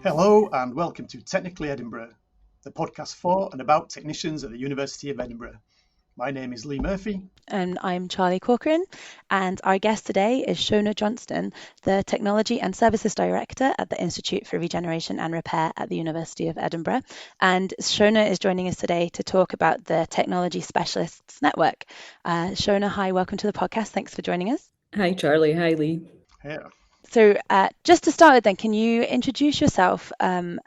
Hello and welcome to Technically Edinburgh, the podcast for and about technicians at the University of Edinburgh. My name is Lee Murphy. And I'm Charlie Corcoran, and our guest today is Shonna Johnston, the Technology and Services Director at the Institute for Regeneration and Repair at the University of Edinburgh. And Shonna is joining us today to talk about the Technology Specialists Network. Shonna, hi, welcome to the podcast. Thanks for joining us. Hi, Charlie. Hi, Lee. Yeah. So just to start with then, can you introduce yourself and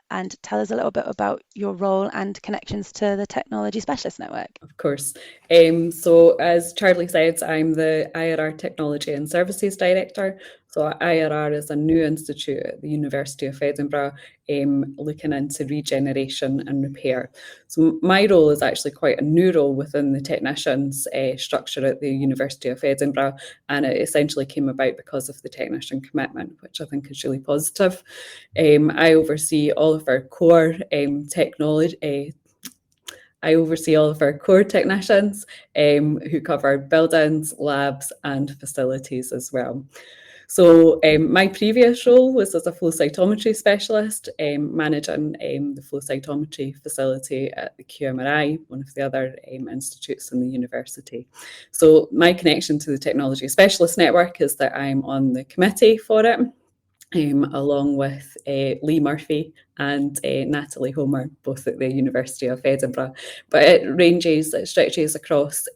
tell us a little bit about your role and connections to the Technology Specialist Network? Of course. So as Charlie said, I'm the IRR Technology and Services Director. So IRR is a new institute at the University of Edinburgh looking into regeneration and repair. So my role is actually quite a new role within the technicians structure at the University of Edinburgh, and it essentially came about because of the technician commitment, which I think is really positive. I oversee all of our core technology. I oversee all of our core technicians who cover buildings, labs, and facilities as well. So my previous role was as a flow cytometry specialist, managing the flow cytometry facility at the QMRI, one of the other institutes in the university. So my connection to the Technology Specialist Network is that I'm on the committee for it. Along with Lee Murphy and Natalie Homer, both at the University of Edinburgh. But it stretches across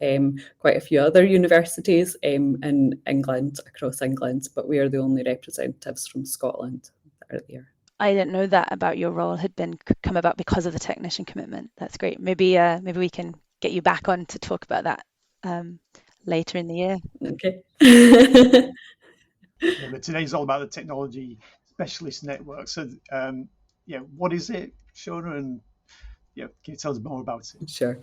quite a few other universities in England, across England, but we are the only representatives from Scotland that are there. I didn't know that about your role had come about because of the technician commitment. That's great. Maybe we can get you back on to talk about that later in the year. Okay. Yeah, but today's all about the Technology Specialist Network. So, what is it, Shonna? And can you tell us more about it? Sure.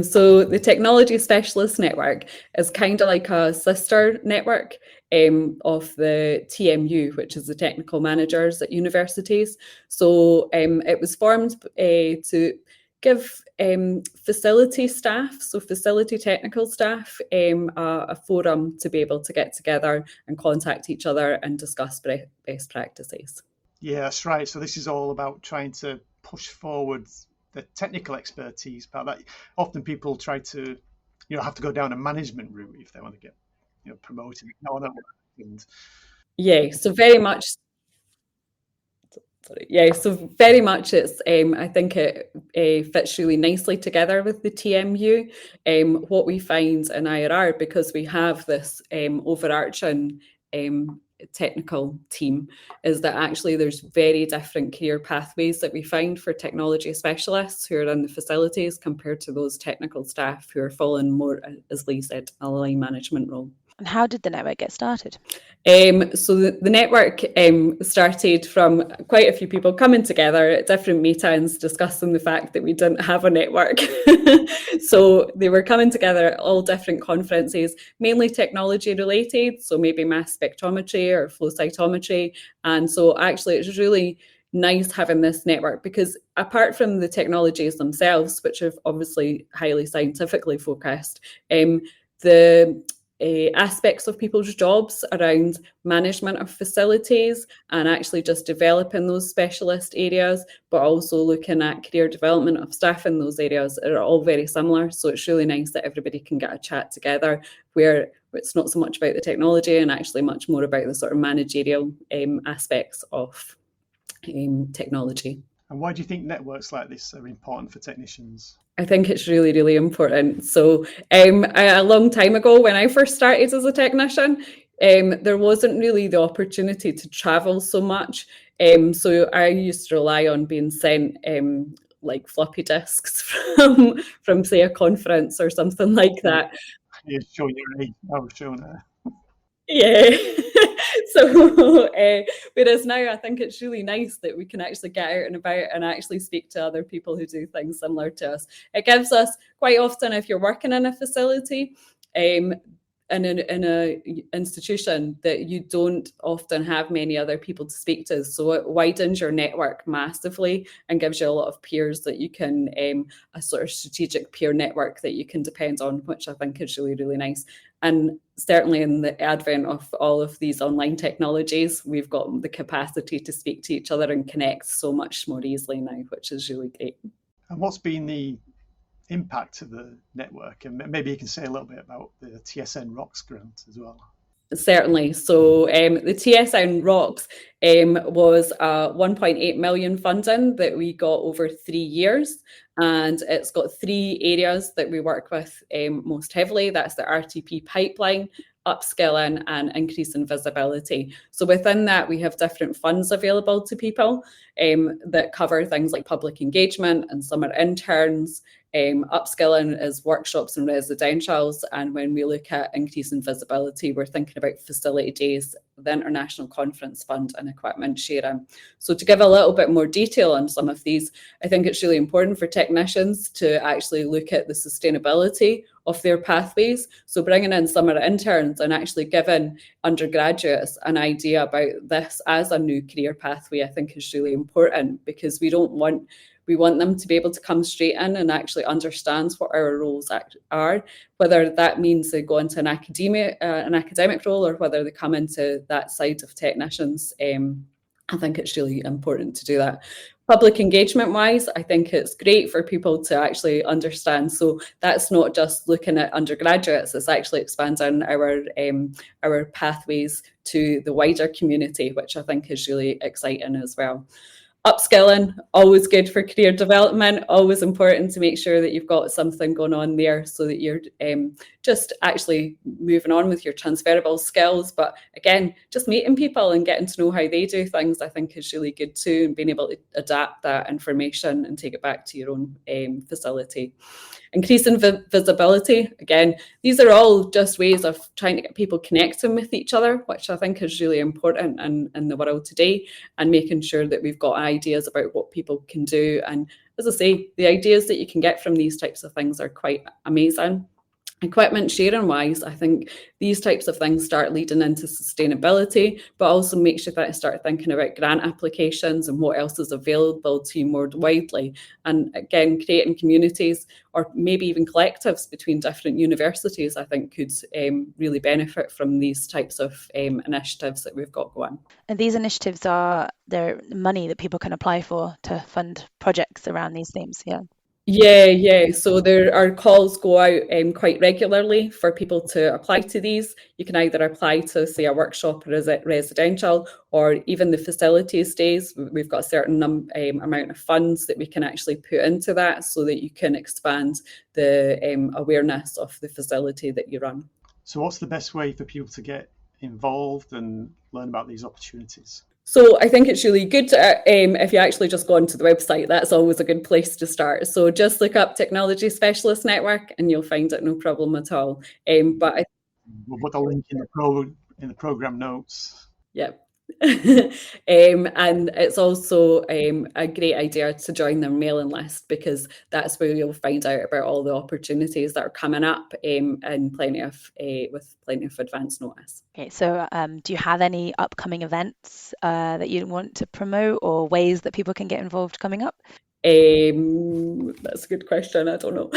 So the Technology Specialist Network is kind of like a sister network of the TMU, which is the Technical Managers at Universities. So it was formed to give facility staff, so facility technical staff, a forum to be able to get together and contact each other and discuss best practices. Yeah, that's right. So this is all about trying to push forward the technical expertise part. That often people try to, have to go down a management route if they want to get, promoted. Yeah, so very much. So very much it's, I think it fits really nicely together with the TMU. What we find in IRR, because we have this overarching technical team, is that actually there's very different career pathways that we find for technology specialists who are in the facilities compared to those technical staff who are following more, as Lee said, a line management role. And how did the network get started? So the network started from quite a few people coming together at different meetings discussing the fact that we didn't have a network. So they were coming together at all different conferences, mainly technology related, so maybe mass spectrometry or flow cytometry. And so actually it's really nice having this network, because apart from the technologies themselves, which are obviously highly scientifically focused, the aspects of people's jobs around management of facilities and actually just developing those specialist areas, but also looking at career development of staff in those areas are all very similar. So it's really nice that everybody can get a chat together where it's not so much about the technology and actually much more about the sort of managerial aspects of technology. And why do you think networks like this are important for technicians? I think it's really, really important. So a long time ago, when I first started as a technician, there wasn't really the opportunity to travel so much. So I used to rely on being sent like floppy disks from say a conference or something like that. Yeah, sure, you're age. Oh, sure. Yeah. So whereas now I think it's really nice that we can actually get out and about and actually speak to other people who do things similar to us. It gives us, quite often if you're working in a facility, in a institution that you don't often have many other people to speak to. So it widens your network massively and gives you a lot of peers that you can, a sort of strategic peer network that you can depend on, which I think is really, really nice. And certainly in the advent of all of these online technologies, we've got the capacity to speak to each other and connect so much more easily now, which is really great. And what's been the impact of the network? And maybe you can say a little bit about the TSN Rocks grant as well. Certainly. So the TSN Rocks was a 1.8 million funding that we got over 3 years. And it's got 3 areas that we work with most heavily. That's the RTP pipeline, upskilling, and increasing visibility. So within that, we have different funds available to people that cover things like public engagement and summer interns. Upskilling is workshops and residentials. And when we look at increasing visibility, we're thinking about facility days, the International Conference Fund, and equipment sharing. So to give a little bit more detail on some of these, I think it's really important for technicians to actually look at the sustainability of their pathways. So bringing in summer interns and actually giving undergraduates an idea about this as a new career pathway, I think is really important, because we want them to be able to come straight in and actually understand what our roles are, whether that means they go into an academic role or whether they come into that side of technicians. I think it's really important to do that. Public engagement wise, I think it's great for people to actually understand. So that's not just looking at undergraduates, it's actually expanding our pathways to the wider community, which I think is really exciting as well. Upskilling, always good for career development, always important to make sure that you've got something going on there so that you're just actually moving on with your transferable skills. But again, just meeting people and getting to know how they do things, I think is really good too, and being able to adapt that information and take it back to your own facility. Increasing visibility, again, these are all just ways of trying to get people connecting with each other, which I think is really important in the world today, and making sure that we've got ideas about what people can do. And as I say, the ideas that you can get from these types of things are quite amazing. Equipment sharing wise, I think these types of things start leading into sustainability, but also makes you start thinking about grant applications and what else is available to you more widely. And again, creating communities or maybe even collectives between different universities, I think could really benefit from these types of initiatives that we've got going. And these initiatives they're money that people can apply for to fund projects around these themes, yeah. Yeah. So there are calls go out quite regularly for people to apply to these. You can either apply to, say, a workshop or residential, or even the facilities days. We've got a certain amount of funds that we can actually put into that so that you can expand the awareness of the facility that you run. So what's the best way for people to get involved and learn about these opportunities? So I think it's really good if you actually just go onto the website. That's always a good place to start. So just look up Technology Specialist Network and you'll find it, no problem at all. But we'll put the link in the program notes. Yep. And it's also a great idea to join their mailing list, because that's where you'll find out about all the opportunities that are coming up and with plenty of advance notice. Okay, so do you have any upcoming events that you want to promote, or ways that people can get involved coming up? That's a good question. I don't know.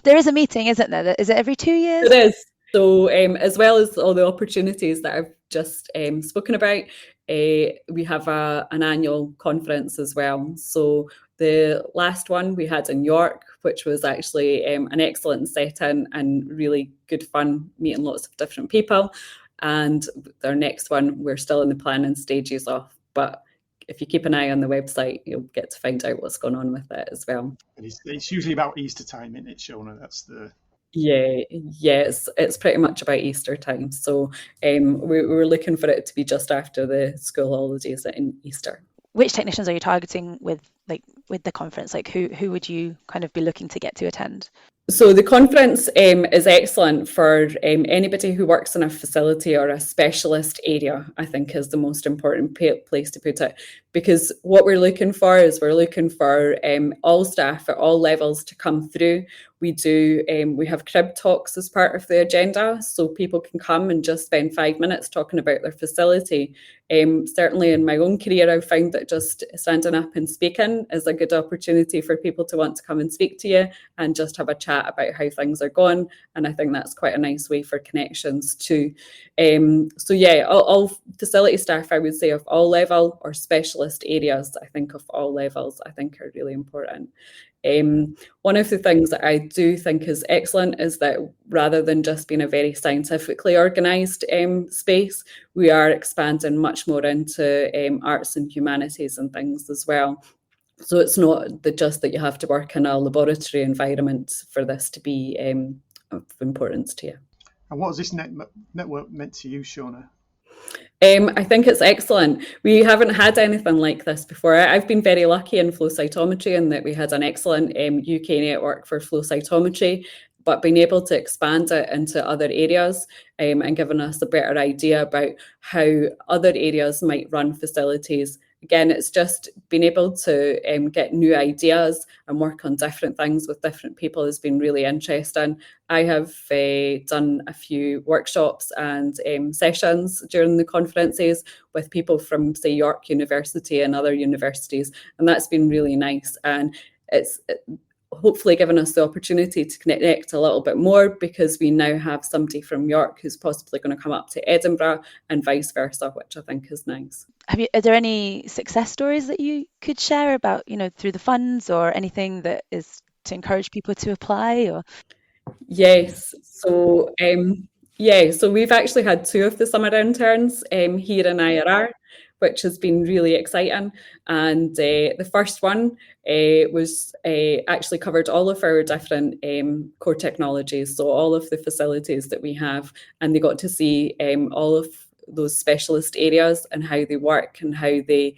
There is a meeting, isn't there? Is it every 2 years? It is. So as well as all the opportunities that I've just spoken about, we have an annual conference as well. So the last one we had in York, which was actually an excellent setting and really good fun, meeting lots of different people. And our next one, we're still in the planning stages of, but if you keep an eye on the website, you'll get to find out what's going on with it as well. It's usually about Easter time, isn't it, Shonna? That's the... Yeah, it's pretty much about Easter time. So we're looking for it to be just after the school holidays in Easter. Which technicians are you targeting with the conference? Like who would you kind of be looking to get to attend? So the conference is excellent for anybody who works in a facility or a specialist area, I think is the most important place to put it. Because what we're looking for is all staff at all levels to come through. We have crib talks as part of the agenda, so people can come and just spend 5 minutes talking about their facility. Certainly in my own career, I've found that just standing up and speaking is a good opportunity for people to want to come and speak to you and just have a chat about how things are going. And I think that's quite a nice way for connections too. So yeah, all facility staff, I would say, of all level, or specialist areas, I think of all levels, I think are really important. One of the things that I do think is excellent is that rather than just being a very scientifically organised space, we are expanding much more into arts and humanities and things as well. So it's not just that you have to work in a laboratory environment for this to be of importance to you. And what has this network meant to you, Shonna? I think it's excellent. We haven't had anything like this before. I've been very lucky in flow cytometry in that we had an excellent UK network for flow cytometry, but being able to expand it into other areas and giving us a better idea about how other areas might run facilities. Again, it's just being able to get new ideas and work on different things with different people has been really interesting. I have done a few workshops and sessions during the conferences with people from, say, York University and other universities, and that's been really nice. And it's hopefully given us the opportunity to connect a little bit more, because we now have somebody from York who's possibly going to come up to Edinburgh and vice versa, which I think is nice. Are there any success stories that you could share about, through the funds or anything that is to encourage people to apply? Or Yes. So we've actually had 2 of the summer interns here in IRR, which has been really exciting. And the first one was actually covered all of our different core technologies, so all of the facilities that we have, and they got to see all of those specialist areas and how they work and how they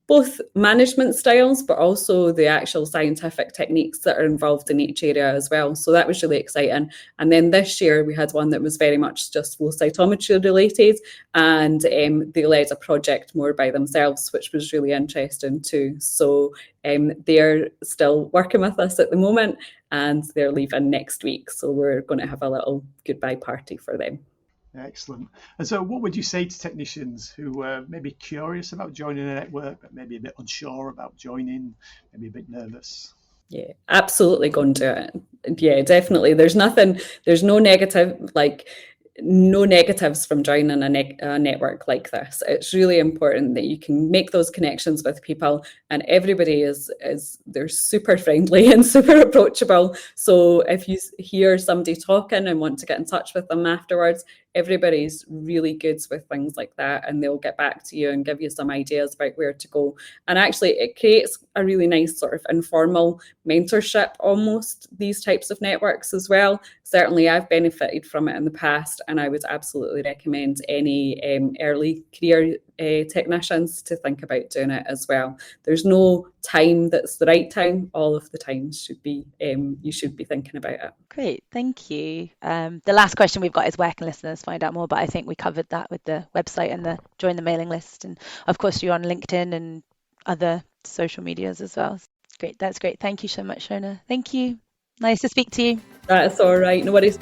both management styles, but also the actual scientific techniques that are involved in each area as well. So that was really exciting. And then this year we had one that was very much just flow cytometry related, and they led a project more by themselves, which was really interesting too. So they're still working with us at the moment, and they're leaving next week. So we're going to have a little goodbye party for them. Excellent. And so what would you say to technicians who may be curious about joining a network, but maybe a bit unsure about joining, maybe a bit nervous? Yeah, absolutely go and do it. Yeah, definitely. There's no negatives from joining a network like this. It's really important that you can make those connections with people, and everybody they're super friendly and super approachable. So if you hear somebody talking and want to get in touch with them afterwards, everybody's really good with things like that, and they'll get back to you and give you some ideas about where to go. And actually it creates a really nice sort of informal mentorship, almost, these types of networks as well. Certainly I've benefited from it in the past, and I would absolutely recommend any early career technicians to think about doing it as well. There's no time that's the right time. All of the times you should be thinking about it. Great, thank you. The last question we've got is, where can listeners find out more? But I think we covered that with the website and the join the mailing list, and of course you're on LinkedIn and other social medias as well. Great, that's great. Thank you so much, Shonna. Thank you. Nice to speak to you. That's all right. No worries.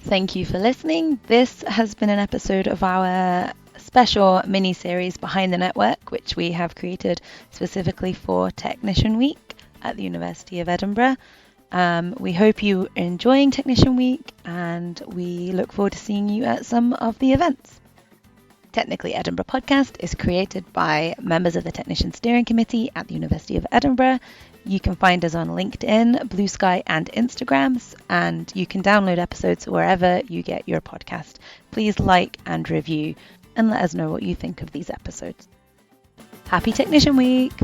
Thank you for listening. This has been an episode of our special mini-series Behind the Network, which we have created specifically for Technician Week at the University of Edinburgh. We hope you are enjoying Technician Week, and we look forward to seeing you at some of the events. Technically Edinburgh podcast is created by members of the Technician Steering Committee at the University of Edinburgh. You can find us on LinkedIn, Blue Sky and Instagrams, and you can download episodes wherever you get your podcast. Please like and review, and let us know what you think of these episodes. Happy Technician Week!